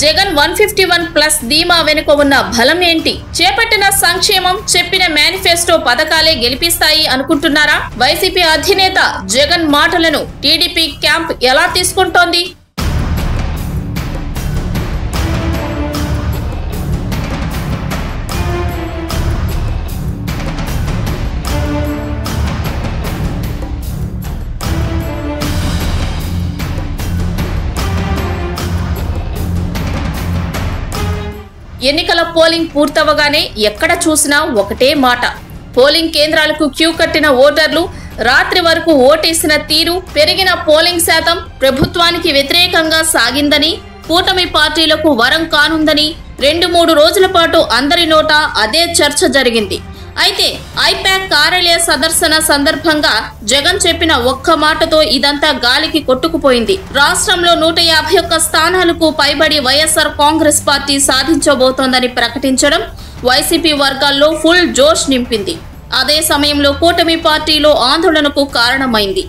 జగన్ 151+ ధీమా వెనుక ఉన్న బలం ఏంటి? చేపట్టిన సంక్షేమం, చెప్పిన మేనిఫెస్టో పథకాలే గెలిపిస్తాయి అనుకుంటున్నారా? వైసీపీ అధినేత జగన్ మాటలను టీడీపీ క్యాంప్ ఎలా తీసుకుంటోంది? ఎన్నికల పోలింగ్ పూర్తవగానే ఎక్కడ చూసినా ఒకటే మాట. పోలింగ్ కేంద్రాలకు క్యూ కట్టిన ఓటర్లు, రాత్రి వరకు ఓటేసిన తీరు, పెరిగిన పోలింగ్ శాతం ప్రభుత్వానికి వ్యతిరేకంగా సాగిందని, కూటమి పార్టీలకు వరం కానుందని 2-3 రోజుల పాటు అందరి నోట అదే చర్చ జరిగింది. అయితే ఐపాక్ కార్యాలయ సందర్శన సందర్భంగా జగన్ చెప్పిన ఒక్క మాటతో ఇదంతా గాలికి కొట్టుకుపోయింది. రాష్ట్రంలో 151 స్థానాలకు పైబడి వైఎస్ఆర్ కాంగ్రెస్ పార్టీ సాధించబోతోందని ప్రకటించడం వైసీపీ వర్గాల్లో ఫుల్ జోష్ నింపింది. అదే సమయంలో కూటమి పార్టీలో ఆందోళనకు కారణమైంది.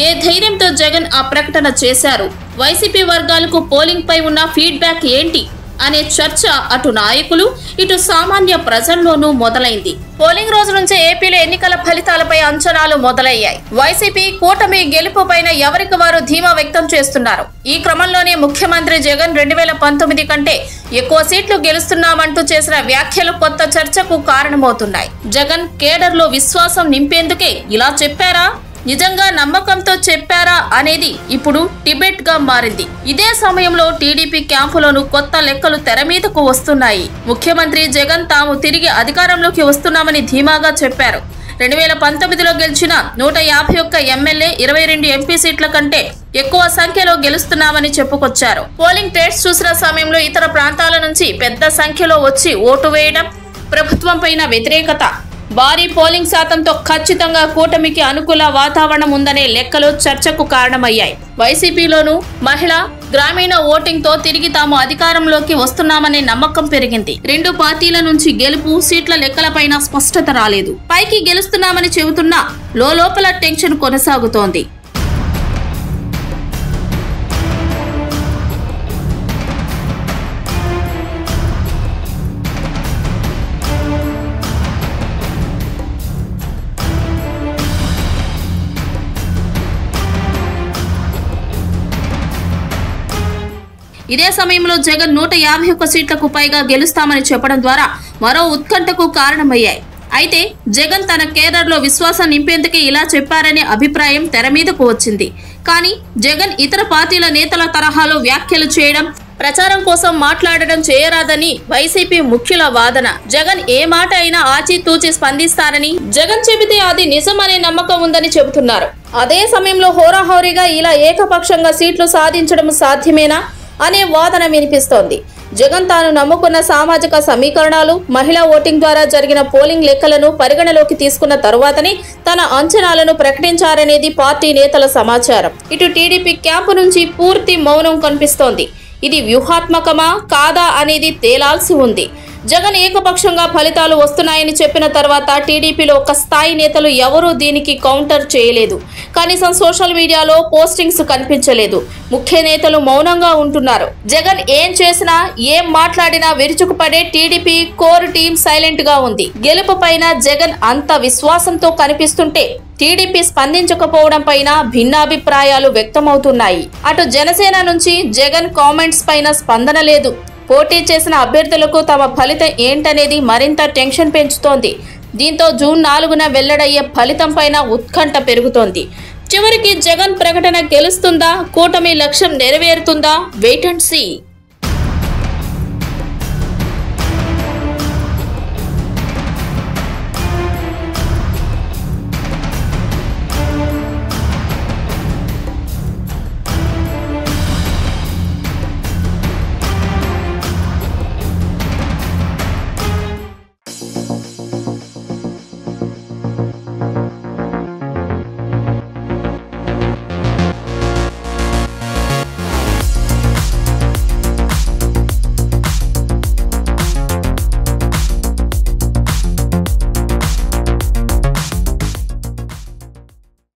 ఏ ధైర్యంతో జగన్ ఆ ప్రకటన చేశారు? వైసీపీ వర్గాలకు పోలింగ్ పై ఉన్న ఫీడ్బ్యాక్ ఏంటి అనే చర్చ అటు నాయకులు, ఇటు సామాన్య ప్రజల్లోనూ మొదలైంది. పోలింగ్ రోజు నుంచే ఏపీలో ఎన్నికల ఫలితాలపై అంచనాలు మొదలయ్యాయి. వైసీపీ కూటమి గెలుపు పైన ఎవరికి వారు ధీమా వ్యక్తం చేస్తున్నారు. ఈ క్రమంలోనే ముఖ్యమంత్రి జగన్ 2019 కంటే ఎక్కువ సీట్లు గెలుస్తున్నామంటూ చేసిన వ్యాఖ్యలు కొత్త చర్చకు కారణమవుతున్నాయి. జగన్ కేడర్ లో విశ్వాసం నింపేందుకే ఇలా చెప్పారా, నిజంగా నమ్మకంతో చెప్పారా అనేది ఇప్పుడు డిబేట్ గా మారింది. ఇదే సమయంలో టీడీపీ క్యాంపులోనూ కొత్త లెక్కలు తెర మీదకు వస్తున్నాయి. ముఖ్యమంత్రి జగన్ తాము తిరిగి అధికారంలోకి వస్తున్నామని ధీమాగా చెప్పారు. 2019లో గెలిచిన 151 ఎమ్మెల్యే, 22 ఎంపీ సీట్ల కంటే ఎక్కువ సంఖ్యలో గెలుస్తున్నామని చెప్పుకొచ్చారు. పోలింగ్ ట్రేడ్స్ చూసిన సమయంలో ఇతర ప్రాంతాల నుంచి పెద్ద సంఖ్యలో వచ్చి ఓటు వేయడం, ప్రభుత్వం పైన వ్యతిరేకత, భారీ పోలింగ్ శాతంతో ఖచ్చితంగా కూటమికి అనుకూల వాతావరణం ఉందనే లెక్కలు చర్చకు కారణమయ్యాయి. వైసీపీలోనూ మహిళా, గ్రామీణ ఓటింగ్ తో తిరిగి తాము అధికారంలోకి వస్తున్నామనే నమ్మకం పెరిగింది. 2 పార్టీల నుంచి గెలుపు, సీట్ల లెక్కలపైన స్పష్టత రాలేదు. పైకి గెలుస్తున్నామని చెబుతున్నా లోపల టెన్షన్ కొనసాగుతోంది. ఇదే సమయంలో జగన్ 151 సీట్లకు పైగా గెలుస్తామని చెప్పడం ద్వారా మరో ఉత్కంఠకు కారణమయ్యాయి. అయితే జగన్ తన కేడర్లో విశ్వాసం నింపేందుకే ఇలా చెప్పారనే అభిప్రాయం తెర మీదకు వచ్చింది. కానీ జగన్ ఇతర పార్టీల నేతల తరహాలో వ్యాఖ్యలు చేయడం, ప్రచారం కోసం మాట్లాడడం చేయరాదని వైసీపీ ముఖ్యుల వాదన. జగన్ ఏ మాట అయినా ఆచితూచి స్పందిస్తారని, జగన్ చెబితే అది నిజమనే నమ్మకం ఉందని చెబుతున్నారు. అదే సమయంలో హోరాహోరీగా ఇలా ఏకపక్షంగా సీట్లు సాధించడం సాధ్యమేనా అనే వాదన వినిపిస్తోంది. జగన్ తాను నమ్ముకున్న సామాజిక సమీకరణాలు, మహిళా ఓటింగ్ ద్వారా జరిగిన పోలింగ్ లెక్కలను పరిగణలోకి తీసుకున్న తరువాతనే తన అంచనాలను ప్రకటించారనేది పార్టీ నేతల సమాచారం. ఇటు టీడీపీ క్యాంపు నుంచి పూర్తి మౌనం కనిపిస్తోంది. ఇది వ్యూహాత్మకమా కాదా అనేది తేలాల్సి ఉంది. జగన్ ఏకపక్షంగా ఫలితాలు వస్తున్నాయని చెప్పిన తర్వాత టీడీపీలో ఒక స్థాయి నేతలు ఎవరూ దీనికి కౌంటర్ చేయలేదు. కనీసం సోషల్ మీడియాలో పోస్టింగ్స్ కనిపించలేదు. ముఖ్య నేతలు మౌనంగా ఉంటున్నారు. జగన్ ఏం చేసినా, ఏం మాట్లాడినా విరుచుకుపడే టీడీపీ కోర్ టీం సైలెంట్ గా ఉంది. గెలుపు పైన జగన్ అంత విశ్వాసంతో కనిపిస్తుంటే టీడీపీ స్పందించకపోవడం పైన భిన్నాభిప్రాయాలు వ్యక్తమవుతున్నాయి. అటు జనసేన నుంచి జగన్ కామెంట్స్ పైన స్పందన లేదు. పోటీ చేసిన అభ్యర్థులకు తమ ఫలితం ఏంటనేది మరింత టెన్షన్ పెంచుతోంది. దీంతో జూన్ 4న వెల్లడయ్యే ఫలితం పైన ఉత్కంఠ పెరుగుతోంది. చివరికి జగన్ ప్రకటన గెలుస్తుందా, కూటమి లక్ష్యం నెరవేరుతుందా? Wait and see.